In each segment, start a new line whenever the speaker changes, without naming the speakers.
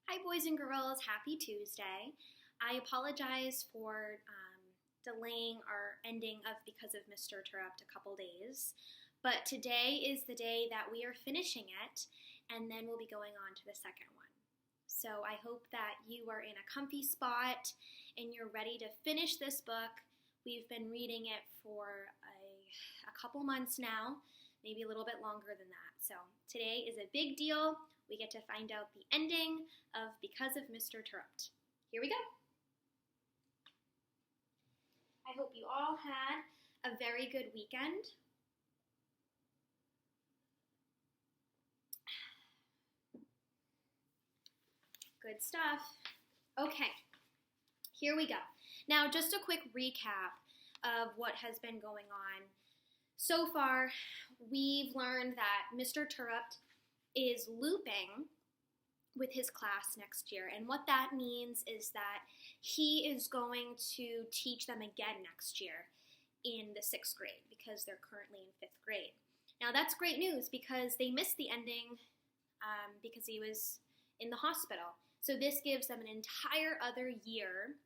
Hi, boys and girls. Happy Tuesday. I apologize for delaying our ending of Because of Mr. Terupt a couple days, but today is the day that we are finishing it, and then we'll be going on to the second one. So I hope that you are in a comfy spot and you're ready to finish this book. We've been reading it for a couple months now, maybe a little bit longer than that. So today is a big deal. We get to find out the ending of Because of Mr. Terupt. Here we go. I hope you all had a very good weekend. Good stuff. Okay, here we go. Now, just a quick recap of what has been going on. So far, we've learned that Mr. Terupt is looping with his class next year. And what that means is that he is going to teach them again next year in the 6th grade because they're currently in 5th grade. Now that's great news because they missed the ending because he was in the hospital. So this gives them an entire other year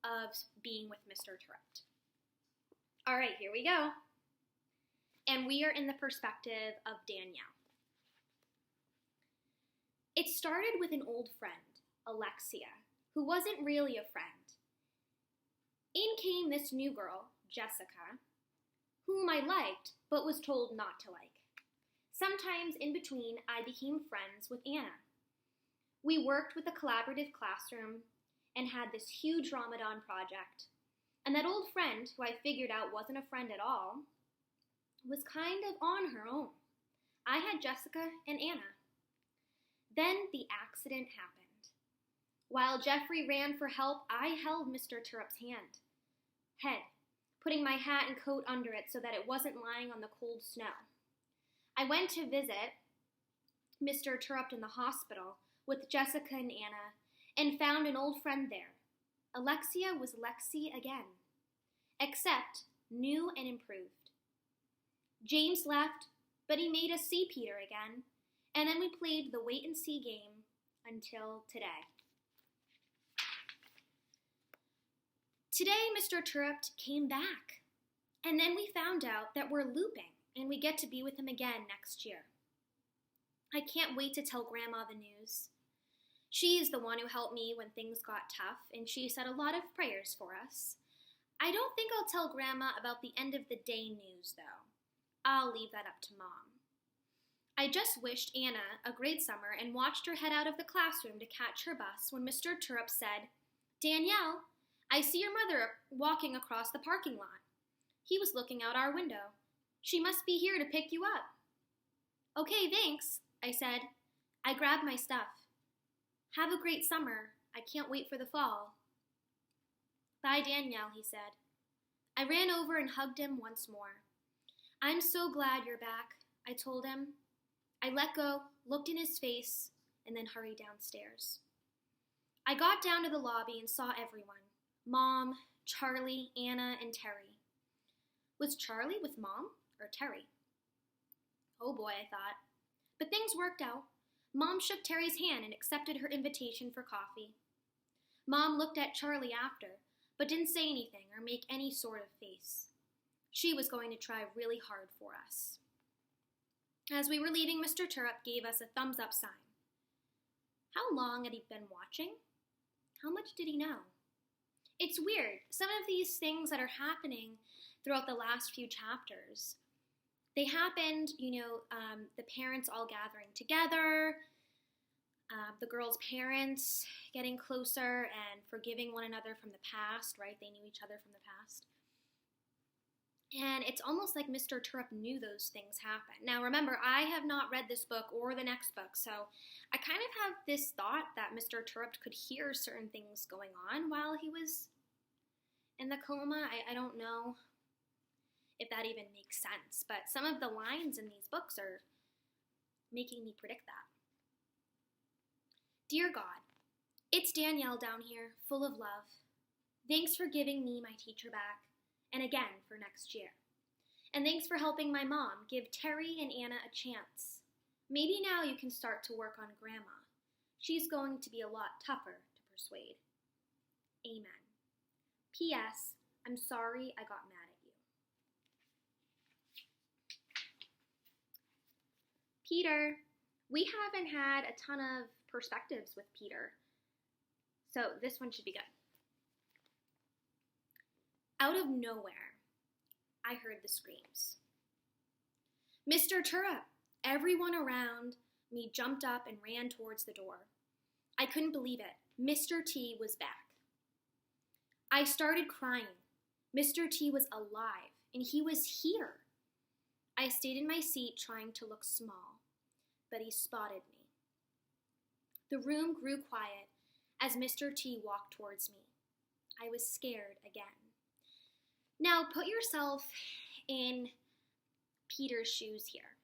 of being with Mr. Terupt. All right, here we go. And we are in the perspective of Danielle. It started with an old friend, Alexia, who wasn't really a friend. In came this new girl, Jessica, whom I liked but was told not to like. Sometimes in between, I became friends with Anna. We worked with a collaborative classroom and had this huge Ramadan project. And that old friend, who I figured out wasn't a friend at all, was kind of on her own. I had Jessica and Anna. Then the accident happened. While Jeffrey ran for help, I held Mr. Terupt's head, putting my hat and coat under it so that it wasn't lying on the cold snow. I went to visit Mr. Terupt in the hospital with Jessica and Anna and found an old friend there. Alexia was Lexi again, except new and improved. James left, but he made us see Peter again. And then we played the wait-and-see game until today. Today, Mr. Terupt came back. And then we found out that we're looping, and we get to be with him again next year. I can't wait to tell Grandma the news. She is the one who helped me when things got tough, and she said a lot of prayers for us. I don't think I'll tell Grandma about the end of the day news, though. I'll leave that up to Mom. I just wished Anna a great summer and watched her head out of the classroom to catch her bus when Mr. Terupt said, "Danielle, I see your mother walking across the parking lot." He was looking out our window. "She must be here to pick you up." "Okay, thanks," I said. I grabbed my stuff. "Have a great summer. I can't wait for the fall." "Bye, Danielle," he said. I ran over and hugged him once more. "I'm so glad you're back," I told him. I let go, looked in his face, and then hurried downstairs. I got down to the lobby and saw everyone. Mom, Charlie, Anna, and Terry. Was Charlie with Mom or Terry? Oh boy, I thought. But things worked out. Mom shook Terry's hand and accepted her invitation for coffee. Mom looked at Charlie after, but didn't say anything or make any sort of face. She was going to try really hard for us. As we were leaving, Mr. Terupt gave us a thumbs-up sign. How long had he been watching? How much did he know? It's weird. Some of these things that are happening throughout the last few chapters, they happened, the parents all gathering together, the girls' parents getting closer and forgiving one another from the past, right? They knew each other from the past. And it's almost like Mr. Terupt knew those things happened. Now remember, I have not read this book or the next book, so I kind of have this thought that Mr. Terupt could hear certain things going on while he was in the coma. I don't know if that even makes sense, but some of the lines in these books are making me predict that. Dear God, it's Danielle down here, full of love. Thanks for giving me my teacher back. And again for next year. And thanks for helping my mom give Terry and Anna a chance. Maybe now you can start to work on Grandma. She's going to be a lot tougher to persuade. Amen. P.S. I'm sorry I got mad at you. Peter. We haven't had a ton of perspectives with Peter, so this one should be good. Out of nowhere, I heard the screams. Mr. Terupt! Everyone around me jumped up and ran towards the door. I couldn't believe it. Mr. T was back. I started crying. Mr. T was alive, and he was here. I stayed in my seat trying to look small, but he spotted me. The room grew quiet as Mr. T walked towards me. I was scared again. Now put yourself in Peter's shoes here.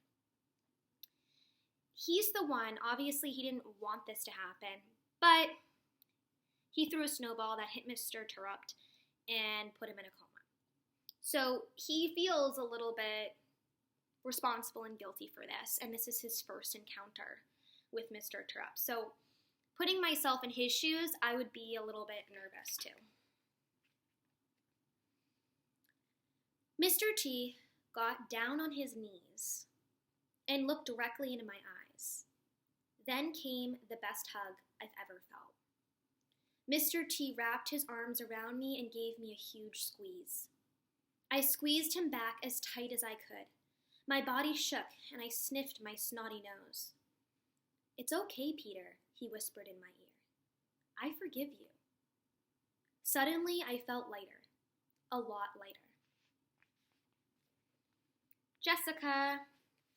He's the one, obviously he didn't want this to happen, but he threw a snowball that hit Mr. Terupt and put him in a coma. So he feels a little bit responsible and guilty for this, and this is his first encounter with Mr. Terupt. So putting myself in his shoes, I would be a little bit nervous too. Mr. T got down on his knees and looked directly into my eyes. Then came the best hug I've ever felt. Mr. T wrapped his arms around me and gave me a huge squeeze. I squeezed him back as tight as I could. My body shook and I sniffed my snotty nose. It's okay, Peter, he whispered in my ear. I forgive you. Suddenly, I felt lighter, a lot lighter. Jessica,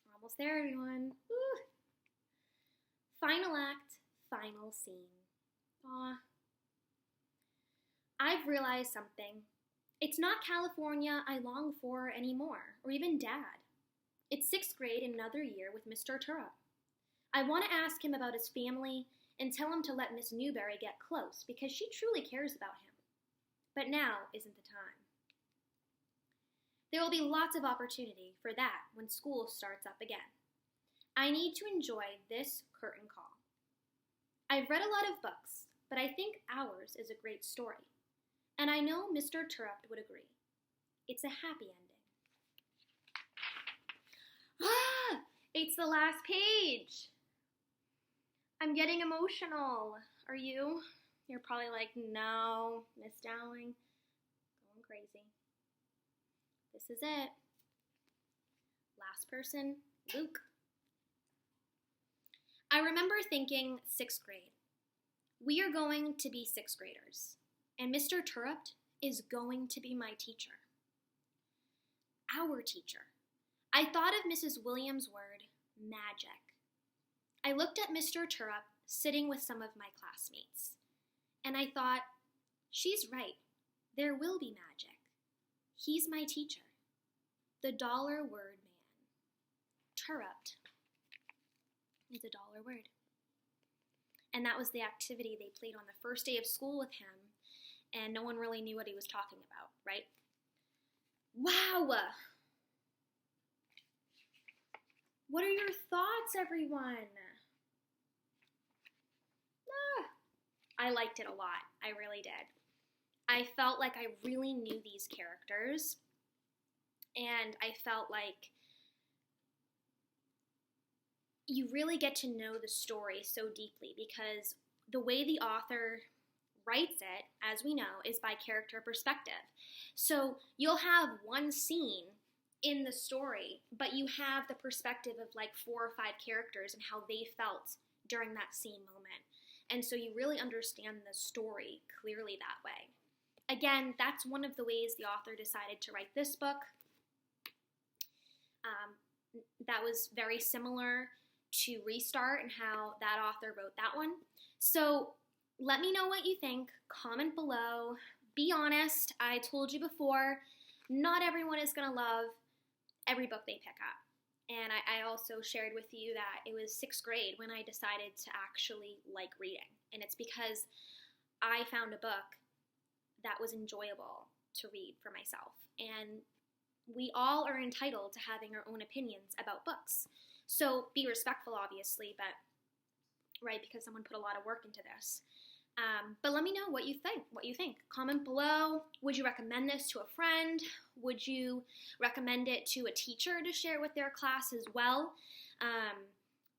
we're almost there, everyone. Woo. Final act, final scene. Aw. I've realized something. It's not California I long for anymore, or even Dad. It's 6th grade in another year with Mr. Terupt. I want to ask him about his family and tell him to let Miss Newberry get close because she truly cares about him. But now isn't the time. There will be lots of opportunity for that when school starts up again. I need to enjoy this curtain call. I've read a lot of books, but I think ours is a great story. And I know Mr. Terupt would agree. It's a happy ending. Ah! It's the last page! I'm getting emotional. Are you? You're probably like, no, Miss Dowling. Going crazy. This is it. Last person, Luke. I remember thinking 6th grade. We are going to be 6th graders, and Mr. Terupt is going to be my teacher. Our teacher. I thought of Mrs. Williams' word, magic. I looked at Mr. Terupt sitting with some of my classmates, and I thought, she's right. There will be magic. He's my teacher. The dollar word man. Terupt is a dollar word. And that was the activity they played on the first day of school with him, and no one really knew what he was talking about, right? Wow! What are your thoughts, everyone? I liked it a lot. I really did. I felt like I really knew these characters, and I felt like you really get to know the story so deeply because the way the author writes it, as we know, is by character perspective. So you'll have one scene in the story, but you have the perspective of like 4 or 5 characters and how they felt during that scene moment. And so you really understand the story clearly that way. Again, that's one of the ways the author decided to write this book. That was very similar to Restart and how that author wrote that one. So let me know what you think. Comment below. Be honest. I told you before, not everyone is going to love every book they pick up. And I also shared with you that it was 6th grade when I decided to actually like reading. And it's because I found a book that was enjoyable to read for myself. And we all are entitled to having our own opinions about books. So be respectful, obviously, but right? Because someone put a lot of work into this. But let me know what you think. Comment below. Would you recommend this to a friend? Would you recommend it to a teacher to share with their class as well?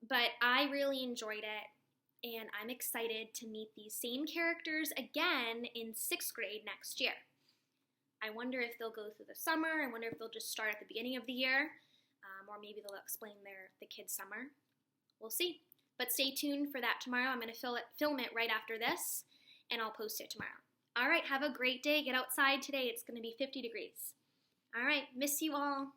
But I really enjoyed it, and I'm excited to meet these same characters again in 6th grade next year. I wonder if they'll go through the summer. I wonder if they'll just start at the beginning of the year, or maybe they'll explain the kids' summer. We'll see. But stay tuned for that tomorrow. I'm going to film it right after this, and I'll post it tomorrow. All right, have a great day. Get outside today. It's going to be 50 degrees. All right, miss you all.